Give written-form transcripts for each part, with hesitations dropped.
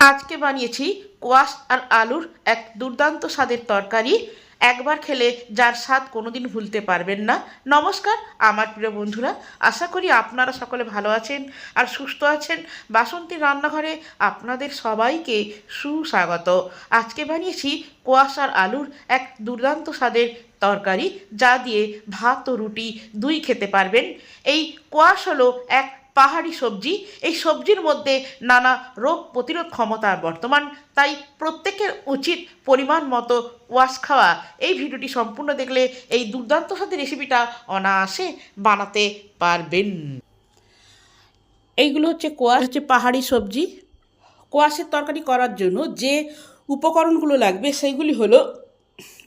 আজকে বানিয়েছি কোয়াশ আর আলুর এক দুর্দান্ত স্বাদের তরকারি। একবার খেলে যার স্বাদ কোনোদিন ভুলতে পারবেন না। নমস্কার আমার প্রিয় বন্ধুরা, আশা করি আপনারা সকলে ভালো আছেন আর সুস্থ আছেন। বাসন্তীর রান্নাঘরে আপনাদের সবাইকে সুস্বাগত। আজকে বানিয়েছি কোয়াশ আর আলুর এক দুর্দান্ত স্বাদের তরকারি, যা দিয়ে ভাত ও রুটি দুই খেতে পারবেন। এই কোয়াশ হলো এক পাহাড়ি সবজি। এই সবজির মধ্যে নানা রোগ প্রতিরোধ ক্ষমতা বর্তমান, তাই প্রত্যেকের উচিত পরিমাণ মতো কোয়াশ খাওয়া। এই ভিডিওটি সম্পূর্ণ দেখলে এই দুর্দান্ত স্বাদের রেসিপিটা অনায়াসে বানাতে পারবেন। এইগুলো হচ্ছে কোয়াশ, হচ্ছে পাহাড়ি সবজি। কোয়াশের তরকারি করার জন্য যে উপকরণগুলো লাগবে সেইগুলি হলো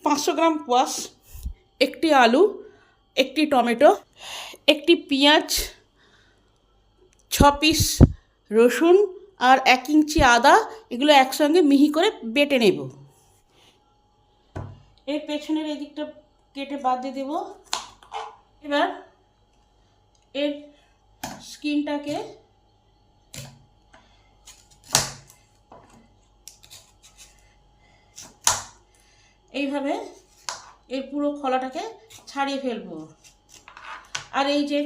500 গ্রাম কোয়াশ, একটি আলু, একটি টমেটো, একটি পেঁয়াজ, 6 পিস রসুন আর 1 ইঞ্চি আদা। এগুলো একসঙ্গে মিহি করে বেটে নেব। এর পেছনের এই দিকটা কেটে বাদ দিয়ে দেব। এবার এর স্কিনটাকে এইভাবে এর পুরো খোলাটাকে ছাড়িয়ে ফেলবো। আর এই যে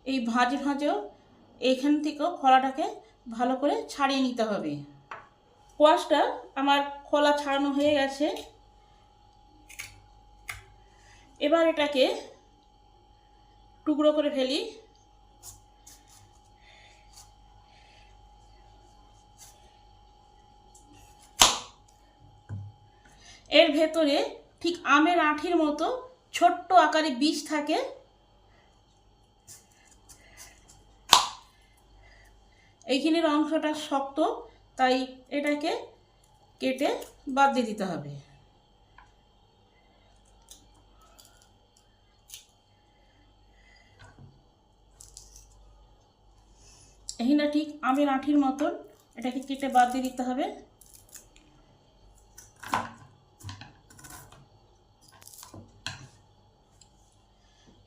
এই ভাঁজেও এইখান থেকেও খোলাটাকে ভালো করে ছাড়িয়ে নিতে হবে। কোয়াশটা আমার খোলা ছাড়ানো হয়ে গেছে। এবার এটাকে টুকরো করে ফেলি। এর ভেতরে ঠিক আমের আঁঠির মতো ছোট্ট আকারে বীজ থাকে। এইখানের অংশটা শক্ত, তাই এটাকে কেটে বাদ দিয়ে দিতে হবে। এইখানে ঠিক আমের আঁঠির মতন এটাকে কেটে বাদ দিয়ে দিতে হবে।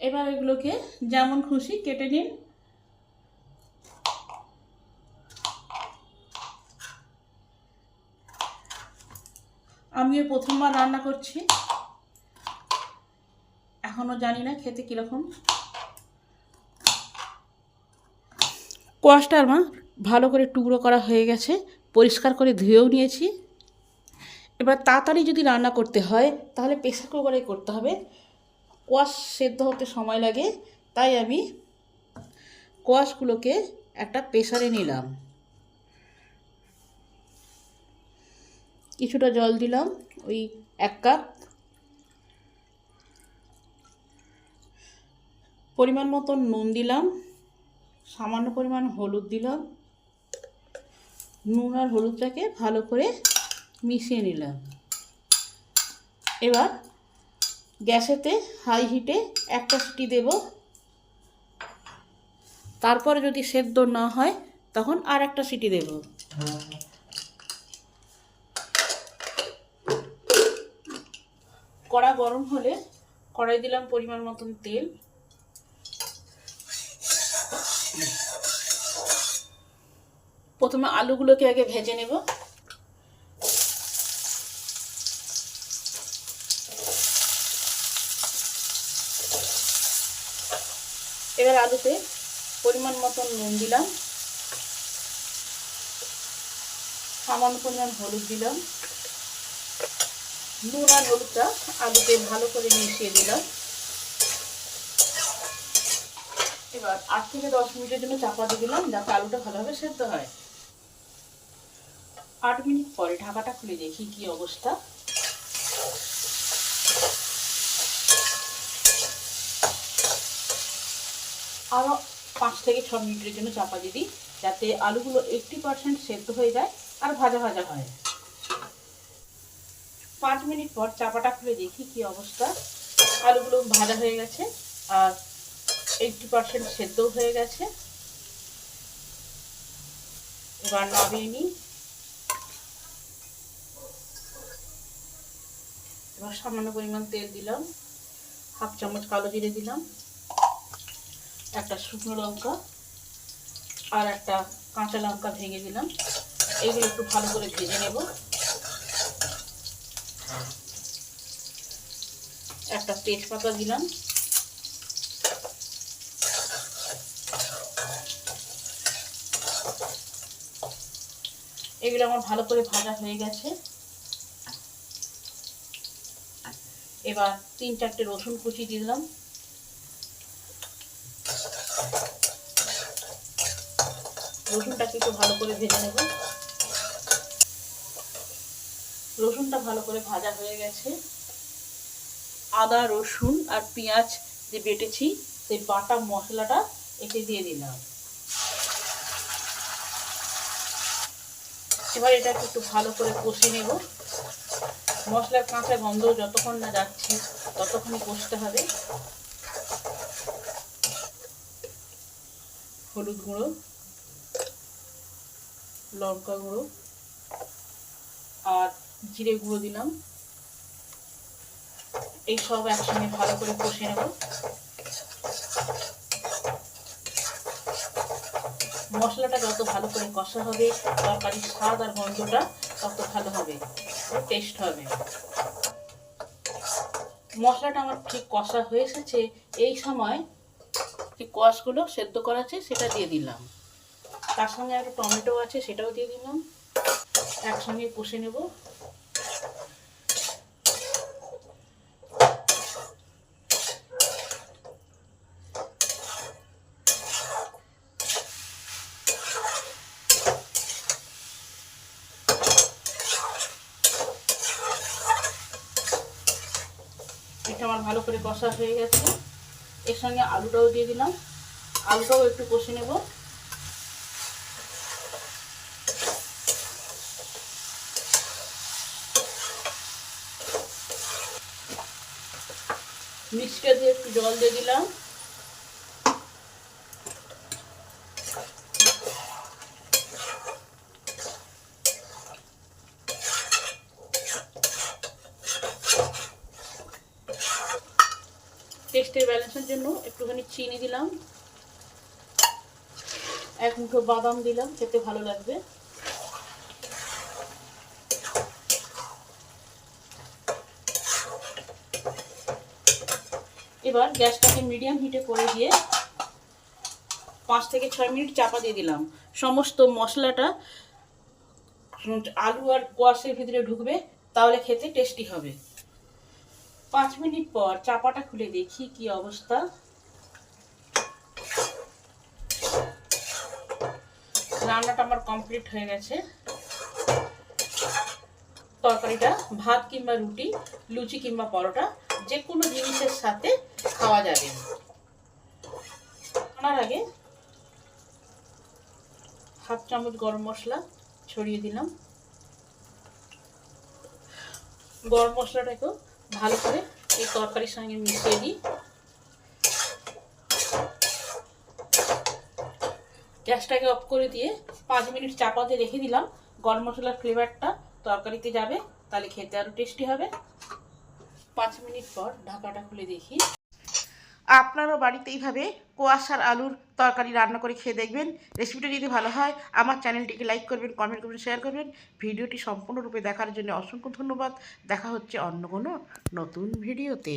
এবার এগুলোকে যেমন খুশি কেটে নিন। আমিও প্রথমবার রান্না করছি, এখনো জানি না খেতে কীরকম। কোয়াশটা আমার ভালো করে টুকরো করা হয়ে গেছে, পরিষ্কার করে ধুয়েও নিয়েছি। এবার তাড়াতাড়ি যদি রান্না করতে হয় তাহলে প্রেসার কুকারে করতে হবে। কোয়াশ সেদ্ধ হতে সময় লাগে, তাই আমি কোয়াশগুলোকে একটা প্রেসারে নিলাম। কিছুটা জল দিলাম, ওই 1 কাপ। পরিমাণ মতন নুন দিলাম, সামান্য পরিমাণ হলুদ দিলাম। নুন আর হলুদটাকে ভালো করে মিশিয়ে নিলাম। এবার গ্যাসেতে হাই হিটে একটা সিটি দেব। তারপরে যদি সেদ্ধ না হয় তখন আর একটা সিটি দেব। কড়া গরম হলে কড়াই দিলাম পরিমাণ মতন তেল। প্রথমে আলুগুলোকে আগে ভেজে নেব। এবার আলুতে পরিমাণ মতন নুন দিলাম, সামান্য পরিমাণ হলুদ দিলাম। নুন আর হলুদটা আলুতে ভালো করে মিশিয়ে দিলাম। এবার 8 থেকে 10 মিনিটের জন্য চাপা দিয়ে দিলাম, যাতে আলুটা ভালোভাবে সেদ্ধ হয়। 8 মিনিট পরে ঢাকাটা খুলে দেখি কি অবস্থা। আরও 5 থেকে 6 মিনিটের জন্য চাপা দিয়ে দিই, যাতে আলুগুলো 80% সেদ্ধ হয়ে যায় আর ভাজা ভাজা হয়। 5 মিনিট পর চাপাটা খুলে দেখি কি অবস্থা। আলুগুলো ভাজা হয়ে গেছে আর 80% সেদ্ধ হয়ে গেছে। এবার নামিয়ে নিই। এবার সামান্য পরিমাণ তেল দিলাম, 1/2 চামচ কালো জিরে দিলাম, একটা শুকনো লঙ্কা আর একটা কাঁচা লঙ্কা ভেঙে দিলাম। এইগুলো একটু ভালো করে ভেজে নেব। একটা তেজপাতা দিলাম, এগুলো আমার ভালো করে ভাজা হয়ে গেছে। এবার 3-4টে রসুন কুচি দিলাম, রসুনটাকে একটু ভালো করে ভেজে নেব। রসুনটা ভালো করে ভাজা হয়ে গেছে। আদা রসুন আর পেঁয়াজ যে বেটেছি সেই বাটা মশলাটা এতে দিয়ে দিলাম। এবার এটা একটু ভালো করে কষে নেব। মশলার কাঁচা গন্ধ যতক্ষণ না যাচ্ছে ততক্ষণই কষতে হবে। হলুদ গুঁড়ো, লঙ্কা গুঁড়ো আর জিরে গুঁড়ো দিলাম। এই সব একসঙ্গে ভালো করে কষে নেব। মশলাটা যত ভালো করে কষা হবে তরকারির স্বাদ আর গন্ধটা তত ভালো হবে, টেস্ট হবে। মশলাটা আমার ঠিক কষা হয়ে এসেছে। এই সময় যে কোয়াশগুলো সেদ্ধ করা আছে সেটা দিয়ে দিলাম, তার সঙ্গে একটা টমেটো আছে সেটাও দিয়ে দিলাম। একসঙ্গে কষে নেব। এটা আমার ভালো করে কষা হয়ে গেছে। এর সঙ্গে আলুটাও দিয়ে দিলাম, আলুটাও একটু কষে নেব। মিক্সটা দিয়ে একটু জল দিয়ে দিলাম। টেস্টের ব্যালেন্সের জন্য একটুখানি চিনি দিলাম, 1 মুঠো বাদাম দিলাম, খেতে ভালো লাগবে। এবার গ্যাসটাকে মিডিয়াম হিটে করে দিয়ে 5 থেকে 6 মিনিট চাপা দিয়ে দিলাম। সমস্ত মশলাটা আলু আর কোয়াশের ভিতরে ঢুকবে, তাহলে খেতে টেস্টি হবে। 5 মিনিট পর চাপাটা খুলে দেখি কি অবস্থা। রান্নাটা আমার কমপ্লিট হয়ে গেছে। তরকারিটা ভাত কিংবা রুটি, লুচি কিংবা পরোটা যে কোনো জিনিসের সাথে খাওয়া যাবে। খাওয়ার আগে 1/2 চামচ গরম মশলা ছড়িয়ে দিলাম। গরম মশলাটাকেও ভালো করে এই তরকারির সঙ্গে মিশিয়ে দিই। গ্যাসটাকে অফ করে দিয়ে 5 মিনিট চাপা দিয়ে রেখে দিলাম। গরম মশলার ফ্লেভারটা তরকারিতে যাবে, তাহলে খেতে আরও টেস্টি হবে। 5 মিনিট পর ঢাকাটা খুলে দেখি। আপনারও বাড়িতে এইভাবে কোয়াশ আর আলুর তরকারি রান্না করে খেয়ে দেখবেন। রেসিপিটা যদি ভালো হয় আমার চ্যানেলটিকে লাইক করবেন, কমেন্ট করবেন, শেয়ার করবেন। ভিডিওটি সম্পূর্ণরূপে দেখার জন্য অসংখ্য ধন্যবাদ। দেখা হচ্ছে অন্য কোনো নতুন ভিডিওতে।